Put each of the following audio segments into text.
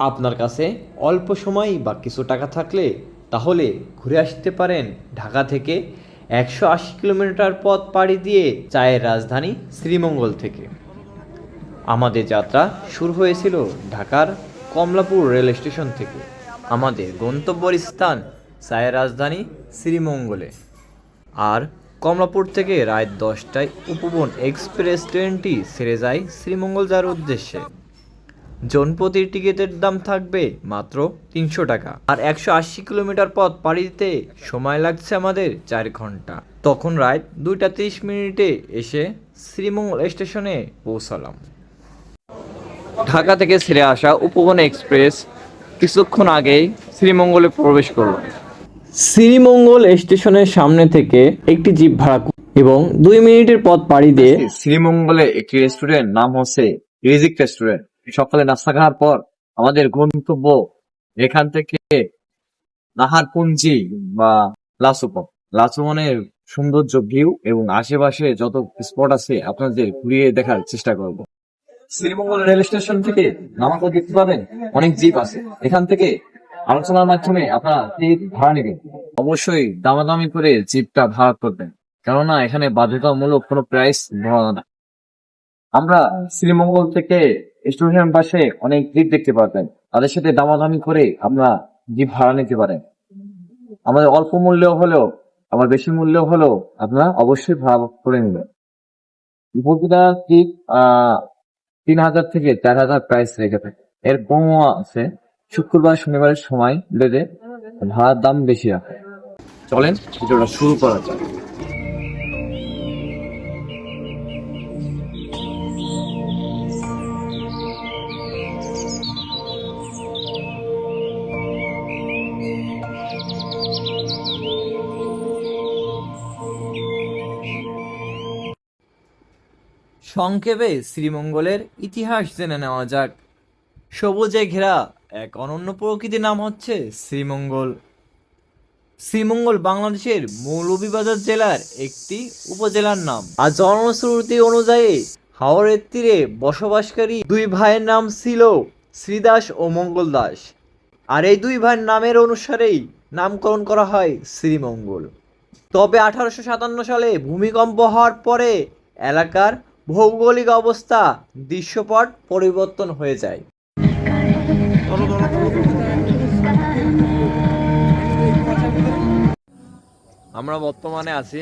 আপনার কাছে অল্প সময় বা কিছু টাকা থাকলে তাহলে ঘুরে আসতে পারেন ঢাকা থেকে 180 কিলোমিটার পথ পাড়ি দিয়ে চায়ের রাজধানী শ্রীমঙ্গল থেকে। আমাদের যাত্রা শুরু হয়েছিল ঢাকার কমলাপুর রেল স্টেশন থেকে। আমাদের গন্তব্যের স্থান চায়ের রাজধানী শ্রীমঙ্গলে। আর কমলাপুর থেকে রাত 10টায় উপবন এক্সপ্রেস ট্রেনটি ছেড়ে যায় শ্রীমঙ্গল যাওয়ার উদ্দেশ্যে। জনপ্রতি টিকিটের দাম থাকবে মাত্র 300 টাকা। আর 180 কিলোমিটার পথ পাড়ি দিতে সময় লাগছে আমাদের 4 ঘন্টা। তখন রাত 2টা 30 মিনিটে এসে শ্রীমঙ্গল স্টেশনে পৌঁছালাম। ঢাকা থেকে ছেড়ে আসা উপবন এক্সপ্রেস কিছুক্ষণ আগেই শ্রীমঙ্গলে প্রবেশ করল। শ্রীমঙ্গল স্টেশনের সামনে থেকে একটি জিপ ভাড়া এবং 2 মিনিটের পথ পাড়ি দিয়ে শ্রীমঙ্গলে একটি রেস্টুরেন্ট, নাম হচ্ছে রিজিক রেস্টুরেন্ট। সকালে নাস্তা খাওয়ার পর আমাদের গন্তব্য এখান থেকে নাহারপুঞ্জি বা লাচুপন। লাচুপনের সৌন্দর্য ভিউ এবং আশেপাশে যত স্পট আছে আপনাদের ঘুরিয়ে দেখার চেষ্টা করব। শ্রীমঙ্গল রেল স্টেশন থেকে নামার পর দেখতে পাবেন অনেক জিপ আছে। এখান থেকে আলোচনার মাধ্যমে আপনারা জিপ ভাড়া নেবেন। অবশ্যই দামাদামি করে জিপটা ভাড়া করবেন, কেননা এখানে বাধ্যতামূলক কোনো প্রাইস ধরা না। আমরা শ্রীমঙ্গল থেকে স্টেশন পাশে অনেক জিপ দেখতে পারবেন, তাদের সাথে দামাদামি করে আমরা জিপ ভাড়া নিতে পারেন। আমাদের অল্প মূল্য হলেও, আমার বেশি মূল্য হলেও আপনারা অবশ্যই ভাড়া করে নেবেন। প্রতিটা জিপ 3000 থেকে 4000 প্রাইস রেখে থাকে, এর কমও আছে। শুক্রবার শনিবারের সময় বেঁধে ভাড়ার দাম বেশি রাখে। চলেন ভিডিওটা শুরু করা যাক। সংক্ষেপে শ্রীমঙ্গলের ইতিহাস জেনে নেওয়া যাক। সবুজে ঘেরা এক অনন্য প্রকৃতির নাম হচ্ছে শ্রীমঙ্গল। শ্রীমঙ্গল বাংলাদেশের মৌলভীবাজার জেলার একটি উপজেলার নাম। আর জনশ্রুতি অনুযায়ী হাওরের তীরে বসবাসকারী দুই ভাইয়ের নাম ছিল শ্রীদাস ও মঙ্গল দাস। আর এই দুই ভাইয়ের নামের অনুসারেই নামকরণ করা হয় শ্রীমঙ্গল। তবে 1857 সালে ভূমিকম্প হওয়ার পরে এলাকার ভৌগোলিক অবস্থা, দৃশ্যপট পরিবর্তন হয়ে যায়। আমরা বর্তমানে আছি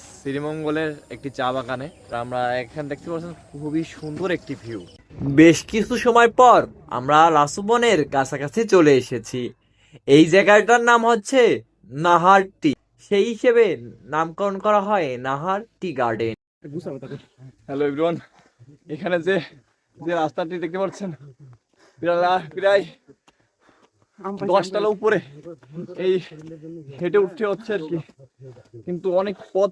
শ্রীমঙ্গলের একটি চা বাগানে। আমরা এখানে দেখতে পাচ্ছি খুবই সুন্দর একটি ভিউ। বেশ কিছু সময় পর আমরা লাচুবনের কাছাকাছি চলে এসেছি। এই জায়গাটার নাম হচ্ছে নাহার টি, সেই হিসেবে নামকরণ করা হয় Nahar tea garden. Hello everyone, এখানে যে যে রাস্তাটি দেখতে পাচ্ছেন প্রায় 10 তলা উপরে এই হেঁটে উঠতে হচ্ছে আর কি। কিন্তু অনেক পথ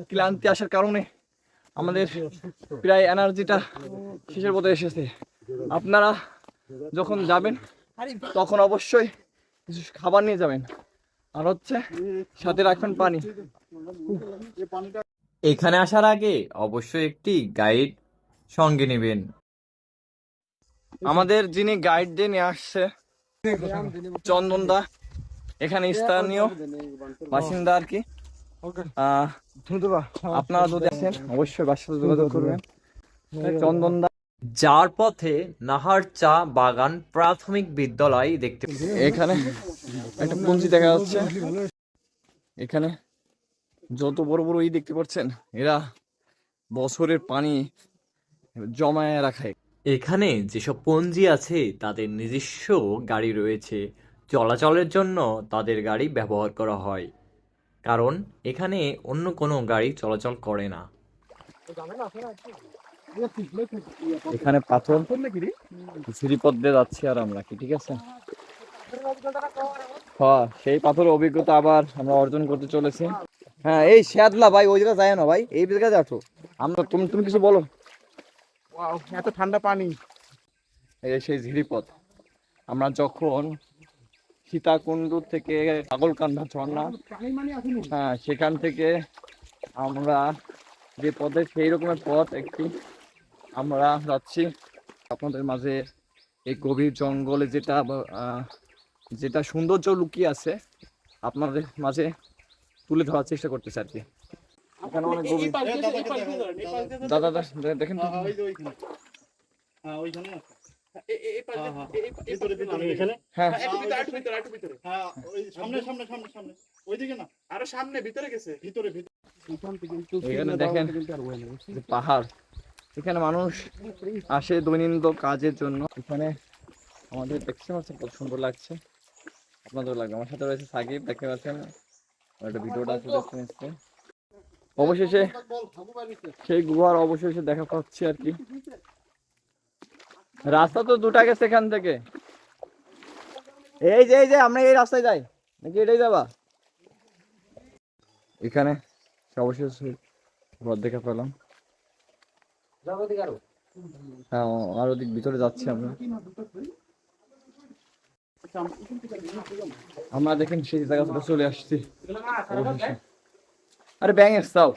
ক্লান্তি আসার কারণে আমাদের প্রায় এনার্জিটা শেষের পথে এসেছে। আপনারা যখন যাবেন তখন অবশ্যই কিছু খাবার নিয়ে যাবেন, আর হচ্ছে সাথে রাখবেন পানি। এখানে আসার আগে অবশ্যই একটি গাইড সঙ্গে নেবেন। আমাদের যিনি গাইড দিয়ে নিয়ে আসছে চন্দন দা, এখানে স্থানীয় বাসিন্দা আর কি। আপনারা যদি আছেন অবশ্যই বাসার সাথে যোগাযোগ করবেন। চন্দন দা যার পথে নাহার চা বাগান প্রাথমিক বিদ্যালয় দেখতে। এখানে একটা পুঞ্জি দেখা যাচ্ছে। এখানে যত বড় বড় দেখতে পাচ্ছেন, এরা বছরের পানি জমায় রাখায়। এখানে যেসব পঞ্জি আছে তাদের নিজস্ব গাড়ি রয়েছে, চলাচলের জন্য তাদের গাড়ি ব্যবহার করা হয়, কারণ এখানে অন্য কোনো গাড়ি চলাচল করে না। এখানে পাথর সিঁড়িপথ দিয়ে যাচ্ছি আর আমরা কি, ঠিক আছে? হ্যাঁ, সেই পাথরের অভিজ্ঞতা আবার আমরা অর্জন করতে চলেছি। হ্যাঁ, এই শ্যাদলা ভাই ওই জায়গায় যায় না ভাই, এই জায়গায় যাচ্ছ আমরা। তুমি কিছু বলো। এত ঠান্ডা পানি। এই সেই ঝিরিপথ। আমরা যখন সীতাকুণ্ড থেকে পাগলকান্দা ঝর্ণা, হ্যাঁ সেখান থেকে আমরা যে পথে, সেই রকমের পথ একটি আমরা যাচ্ছি আপনাদের মাঝে এই গভীর জঙ্গলে যেটা সৌন্দর্য লুকিয়ে আছে আপনাদের মাঝে তুলে ধরার চেষ্টা করতেছে আর কি। এখানে অনেক গভীর। দাদা দেখেন তো। হ্যাঁ এখানে দেখেন যে পাহাড়, এখানে মানুষ আসে দৈনন্দিন কাজের জন্য। এখানে আমাদের দেখতে পাচ্ছেন কত সুন্দর লাগছে, আপনাদের লাগবে। আমার সাথে রয়েছে সাকিব, দেখতে পাচ্ছেন একটা ভিডিওটা চলে। অবশেষে সেই গুহার অবশেষে দেখা পাচ্ছি আর কি। রাস্তা তো দুটা গেছে এখান থেকে। এই যে আমরা এই রাস্তায় যাই নাকি এটাই যাবা? এখানে অবশেষে ঘর দেখা পেলাম। হ্যাঁ আর ওদিক ভিতরে যাচ্ছি আমরা দেখেন সেই জায়গাটা চলে আসছি অবশেষে। আরে ব্যাং এসছাও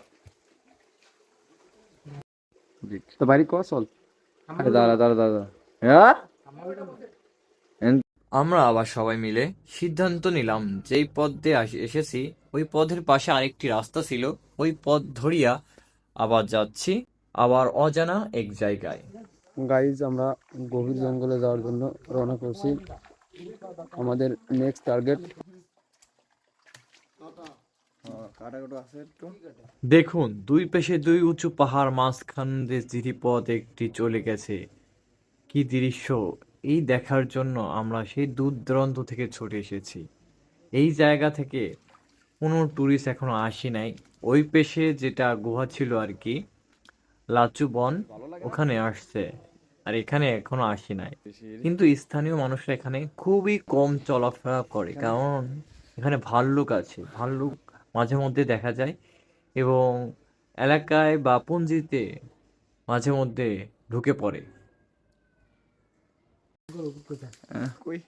তো বাড়ি কর চল। আরে দাঁড়া হ্যাঁ। আমরা আবার সবাই মিলে সিদ্ধান্ত নিলাম যেই পথ দিয়ে এসেছি ওই পথের পাশে আরেকটি রাস্তা ছিল, ওই পথ ধরিয়া আবার যাচ্ছি আবার অজানা এক জায়গায়। গাইজ আমরা গভীর জঙ্গলে যাওয়ার জন্য রওনা করছি। আমাদের নেক্সট টার্গেট কাটাকুটো আছে একটু। দেখুন দুই পাশে দুই উঁচু পাহাড়, মাঝখান দিয়ে জিরিপথ একটি চলে গেছে। কি দৃশ্য! এই দেখার জন্য আমরা সেই দূর দূরান্ত থেকে ছুটে এসেছি। এই জায়গা থেকে কোনো ট্যুরিস্ট এখনো আসি নাই। ওই পেশে যেটা গুহা ছিল আর কি, লাচু বন, ওখানে আসছে, আর এখানে এখনো আসি নাই। কিন্তু স্থানীয় মানুষরা এখানে খুবই কম চলাফেরা করে, কারণ এখানে ভাল্লুক আছে। ভাল্লুক মাঝে মধ্যে দেখা যায় এবং এলাকায় বা পঞ্জিতে মাঝে মধ্যে ঢুকে পড়ে। কই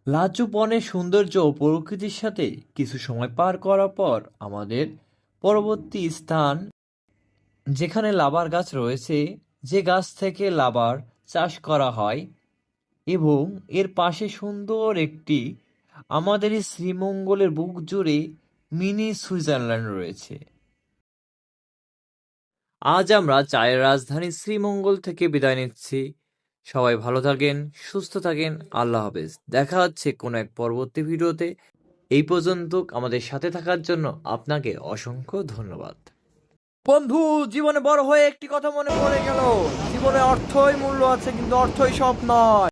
লাচু বনের সৌন্দর্য ও প্রকৃতির সাথে কিছু সময় পার করার পর আমাদের পরবর্তী স্থান, যেখানে লাবার গাছ রয়েছে, যে গাছ থেকে লাবার চাষ করা হয়, এবং এর পাশে সুন্দর একটি আমাদের এই শ্রীমঙ্গলের বুক জুড়ে মিনি সুইজারল্যান্ড রয়েছে। আজ আমরা চায়ের রাজধানী শ্রীমঙ্গল থেকে বিদায় নিচ্ছি। সবাই ভালো থাকেন, সুস্থ থাকেন, আল্লাহ হাফেজ। দেখা হচ্ছে কোনো এক পরবর্তী ভিডিওতে। এই পর্যন্ত আমাদের সাথে থাকার জন্য আপনাকে অসংখ্য ধন্যবাদ। বন্ধু, জীবনে বড় হয়ে একটি কথা মনে পড়ে গেল, জীবনে অর্থই মূল্য আছে কিন্তু অর্থই সব নয়।